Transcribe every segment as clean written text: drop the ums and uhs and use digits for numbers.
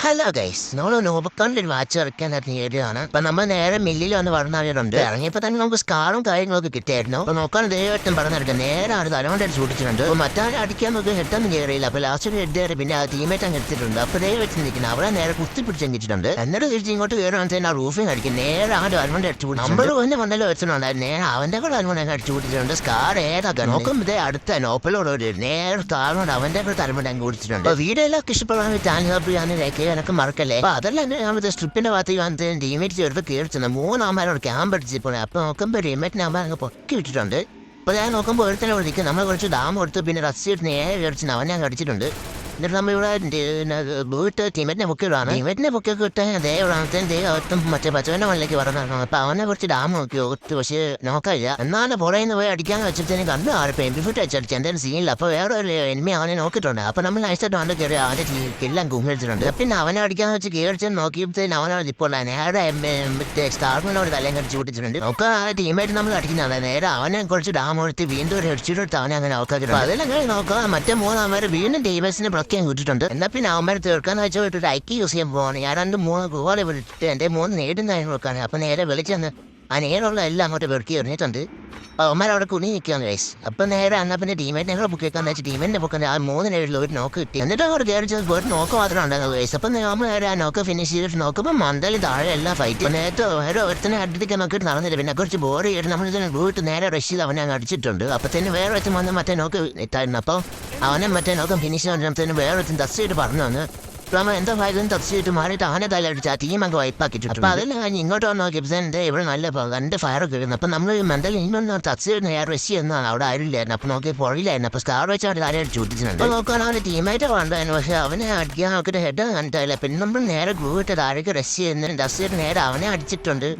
Hello guys, നമ്മൾ നോബക്കാൻ്റെ ഒരു watch ഇറക്കാൻ നേരിയാണ്. അപ്പൊ നമ്മൾ നേരെ മില്ലിൽ വന്ന് പറഞ്ഞിട്ടുണ്ട്. ഇറങ്ങിയപ്പോ തന്നെ നമുക്ക് സ്കാറും കാര്യങ്ങളൊക്കെ കിട്ടിയായിരുന്നു. അപ്പൊ നോക്കാൻ ദൈവം പറഞ്ഞിട്ട് നേരെ ആണ് തലമുണ്ട സൂക്ഷിച്ചിട്ടുണ്ട്. അപ്പൊ മറ്റാരെ അടിക്കാൻ നമുക്ക് ഹെഡൊന്നും കയറിയില്ല. അപ്പൊ ലാസ്റ്റ് ഒരു ഹെഡ് കയറി പിന്നെ ആ ടീമേറ്റ് അങ്ങ് എടുത്തിട്ടുണ്ട്. അപ്പൊ ദൈവം നിൽക്കുന്നത് അവിടെ നേരെ കുത്തി പിടിച്ചെങ്കിച്ചിട്ടുണ്ട്. എന്നിട്ട് തിരിച്ച് ഇങ്ങോട്ട് കയറുവാൻ ആ റൂഫിങ് അടിക്കും. നേരെ ആ തലമുണ്ട അടിച്ചു പിടിച്ചു. നമ്പർ ഒന്ന് വന്നല്ലോ വെച്ചിട്ടുണ്ടായിരുന്നു. നേരെ അവന്റെ കൂടെ തലമുണ്ട അടിച്ചു പിടിച്ചിട്ടുണ്ട്. സ്കാർ ഏതാക്കാൻ നോക്കുമ്പോൾ ഇതേ അടുത്ത നോപ്പലോട് നേരെ താഴ്ന്നുണ്ട് അവന്റെ കൂടെ തലമുണ്ട അങ്ങ് കുടിച്ചിട്ടുണ്ട്. വീഡിയോ എല്ലാം ഇഷ്ടപ്പെടാൻ ചാനൽ എനക്ക് മറക്കല്ലേ. അപ്പൊ അതല്ല സ്ട്രിപ്പിന്റെ ഭാഗത്തേക്ക് വന്നിട്ട് ടീമേറ്റ് ചേർത്ത് കയറിച്ചത് 3 അമ്മമാരോട് ക്യാമ്പ് അടിച്ചപ്പോൾ അപ്പൊ നോക്കുമ്പോൾ ടീമേറ്റിനെ അമ്മ അങ്ങ് പൊക്കി വിട്ടിട്ടുണ്ട്. അപ്പൊ ഞാൻ നോക്കുമ്പോൾ ഒരുത്തനെ വിളിക്കും. നമ്മൾ കുറച്ച് ഡാം കൊടുത്ത് പിന്നെ റസ്സിട്ട് നേരെ കടിച്ചു അവനെ അങ്ങ് അടിച്ചിട്ടുണ്ട്. എന്നിട്ട് നമ്മളിവിടെ വീട്ട് ടീമേറ്റിനെ പൊക്കിയിടാണ്. ടീമേറ്റിനെ പൊക്കിയൊക്കെ കിട്ടാൻ ദേവത്തും മറ്റേ പച്ചവന്റെ മണ്ണിലേക്ക് പറഞ്ഞു. അപ്പൊ അവനെ കുറച്ച് ഡാം നോക്കി ഒത്തു. പക്ഷേ നോക്കില്ല. എന്നാലും പുറയുന്ന പോയി അടിക്കാൻ വെച്ചിട്ട് കണ്ടു ആർക്കും എംപിഫിറ്റ് അടിച്ചടിച്ച് എന്തായാലും സീനില്ല. അപ്പൊ വേറെ ഒരു എനിമി അവനെ നോക്കിയിട്ടുണ്ട്. അപ്പൊ നമ്മൾ നൈസായിട്ട് അവന്റെ കയറി അവന്റെ എല്ലാം കുമ്മിടിച്ചിട്ടുണ്ട്. പിന്നെ അവനെ അടിക്കാൻ വെച്ച് കയറിച്ച് നോക്കിയപ്പോഴത്തേന് അവനോട് ഇപ്പോൾ നേരെ മറ്റേ സ്റ്റാർമിനോട് തലയും കടിച്ചു പൊട്ടിച്ചിട്ടുണ്ട്. നമുക്ക് ആ ടീമായിട്ട് നമ്മൾ അടിക്കുന്നതാണ്. നേരെ അവനെ കുറച്ച് ഡാം കൊടുത്ത് വീണ്ടും ഒരു ഹെഡ്ഷീറ്റ് അവനെ അങ്ങനെ നോക്കാക്കിയിട്ടുണ്ട്. അതെല്ലാം നോക്കുക. മറ്റേ 3 അമ്മമാര് വീണ്ടും ടീമേഴ്സിനെ കിട്ടിട്ടുണ്ട്. എന്നാ പിന്നെ അവന്മാരെ തീർക്കാന്ന് വെച്ചാൽ ഒരു ഐക്യ യൂസ് ചെയ്യാൻ പോവാണ്. ഞാൻ 2-3 ഗോളെ വിളിച്ചിട്ട് എന്റെ 3 നേടുന്നതായിരുന്നു നോക്കാണ്. അപ്പൊ നേരെ വിളിച്ചെന്ന് ആ നേരുള്ള എല്ലാം അങ്ങോട്ട് വെറുക്കി എറിഞ്ഞിട്ടുണ്ട്. അപ്പൊ അവന്മാരവിടെ കുണി നിൽക്കുകയാണ് ഗൈസ്. അപ്പൊ നേരെ എന്നാ പിന്നെ ടീമേറ്റ് ഞങ്ങൾ ബുക്ക് വെക്കാന്ന് വെച്ചാൽ ടീമേറ്റിനെ ബുക്ക് ആ 3 നേരിൽ ഒരു നോക്ക് കിട്ടി. എന്നിട്ട് അവർ കയറി ഒരു നോക്ക് മാത്രം ഉണ്ടായിരുന്നു ഗൈസ്. അപ്പൊ നമ്മൾ നേരെ ആ നോക്ക് ഫിനിഷ് ചെയ്തിട്ട് നോക്കുമ്പോൾ മന്ദലി താഴെ എല്ലാം ഫൈറ്റ്. നേരത്തെ ഓരോ ഒരുത്തനെ അടിക്കാൻ നോക്കിയിട്ട് നടന്നില്ല. പിന്നെ കുറച്ച് ബോർ ചെയ്തിട്ട് നമ്മൾ വീട്ട് നേരെ റഷ് ചെയ്ത് അവനെ അങ്ങ് അടിച്ചിട്ടുണ്ട്. അപ്പൊ തന്നെ വേറെ വെച്ച് വന്ന് മറ്റേ നോക്ക് ഇട്ടായിരുന്നു. അപ്പൊ അവനെ മറ്റേ നോക്കം ഫിനിഷ് ചെയ്യുന്നതിന് വേറെ വെച്ച് തസ്സായിട്ട് പറഞ്ഞു വന്ന് നമ്മൾ എന്താ ഫയലും തപ്സിയിട്ട് മാറിയിട്ട് അവനെ തലടിച്ച് ആ ടീം അങ്ങ് വൈപ്പാക്കിയിട്ടുണ്ട്. അപ്പൊ അതെല്ലാം കഴിഞ്ഞ് ഇങ്ങോട്ട് വന്നോ ഗിബ്സന്റെ ഇവിടെ നല്ല 2 ഫയറൊക്കെ വരുന്നു. അപ്പൊ നമ്മൾ മെന്റൽ ഇന്നൊന്ന് തപ്സിയിട്ട് റഷ് ചെയ്യുന്നതാണ്. അവിടെ ആരില്ലായിരുന്നു. അപ്പൊ നോക്കി പുറകിലായിരുന്നു. അപ്പൊ സ്റ്റാർ വെച്ച് അവിടെ ആരെയും ചൂട്ടിച്ചിട്ടുണ്ട്. അപ്പൊ നോക്കാൻ അവന്റെ ടീമായിട്ട് വേണ്ടായിരുന്നു. പക്ഷെ അവനെ അടിക്കാൻ നോക്കിയിട്ട് ഹെഡ് കണ്ടില്ല. പിന്നെ നമ്മൾ നേരെ ഗ്രൂ ഇട്ട് താഴേക്ക് റഷ് ചെയ്യുന്നതിന് തപ്സിയിട്ട് നേരെ അവനെ അടിച്ചിട്ടുണ്ട്.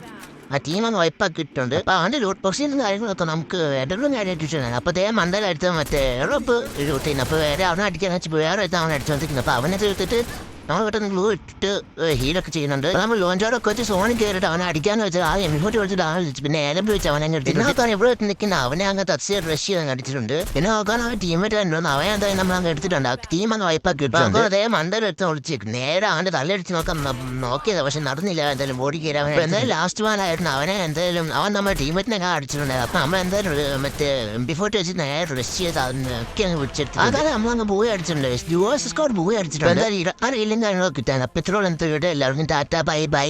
ആ ടീം അങ്ങ് വൈപ്പാക്കിയിട്ടുണ്ട്. അപ്പൊ അവന്റെ ലൂട്ട് ബോക്സിന്റെ കാര്യങ്ങളൊക്കെ നമുക്ക് ഇടകളും കാര്യമായിട്ടുണ്ട്. അപ്പൊ അതേ മണ്ടലടുത്ത് മറ്റേ എറപ്പ് ലൂട്ട് ചെയ്യുന്നു. അപ്പൊ വേറെ അവനെ അടിക്കാൻ വെച്ച് വേറെ അടുത്ത് അവനെ അടിച്ചു വന്നിരിക്കുന്നു. അപ്പൊ അവനെ തീർത്തിട്ട് നമ്മൾ പെട്ടെന്ന് ഗ്ലൂ ഇട്ടിട്ട് ഹീലൊക്കെ ചെയ്യുന്നുണ്ട്. നമ്മൾ ലോഞ്ചോടൊക്കെ വെച്ച് സോണിൽ കയറിയിട്ട് അവനെ അടിക്കാന്ന് വെച്ചാൽ ആ എമിഫോട്ട് വെച്ചിട്ട് ആൾ പിന്നെ ഏലമ്പ് വെച്ച് അവനെ അങ്ങ് പിന്നെ നോക്കാൻ ഇവിടെ നിൽക്കുന്ന അവനെ അങ്ങ് തച്ച് റഷ് ചെയ്ത് അടിച്ചിട്ടുണ്ട്. പിന്നെ നോക്കാൻ അവൻ ടീമേറ്റ് ഉണ്ടെന്ന് അവൻ എന്തായാലും നമ്മൾ അങ്ങ് എടുത്തിട്ടുണ്ട്. ആ ടീം അങ്ങ് വൈപ്പാക്കി ഇട്ടുണ്ട്. അതേ മണ്ടലെടുത്ത് വിളിച്ചേക്കും. നേരെ അവന്റെ തലയടിച്ച് നോക്കിയത് പക്ഷെ നടന്നില്ല. എന്തായാലും ബോഡി കയറി അവൻ എന്തായാലും ലാസ്റ്റ് മാനായിരുന്നു. അവനെ എന്തായാലും അവൻ നമ്മുടെ ടീമേറ്റിനെ അടിച്ചിട്ടുണ്ടായിരുന്നു. അപ്പൊ നമ്മൾ എന്തായാലും മറ്റേ എംപിഫോട്ട് വെച്ച് നേരെ റഷ് ചെയ്ത് ഒക്കെ അങ്ങ് വിളിച്ചെടുത്തു. അതാണ് നമ്മളങ്ങ് പോയി അടിച്ചിട്ടുണ്ട്. യുഎസ് സ്കോർ പോയി അടിച്ചിട്ടുണ്ട്. എന്തായാലും കാര്യങ്ങളൊക്കെ കിട്ടാൻ. പെട്രോൾ എന്ത് എല്ലാവർക്കും ടാറ്റ ബൈ ബൈ.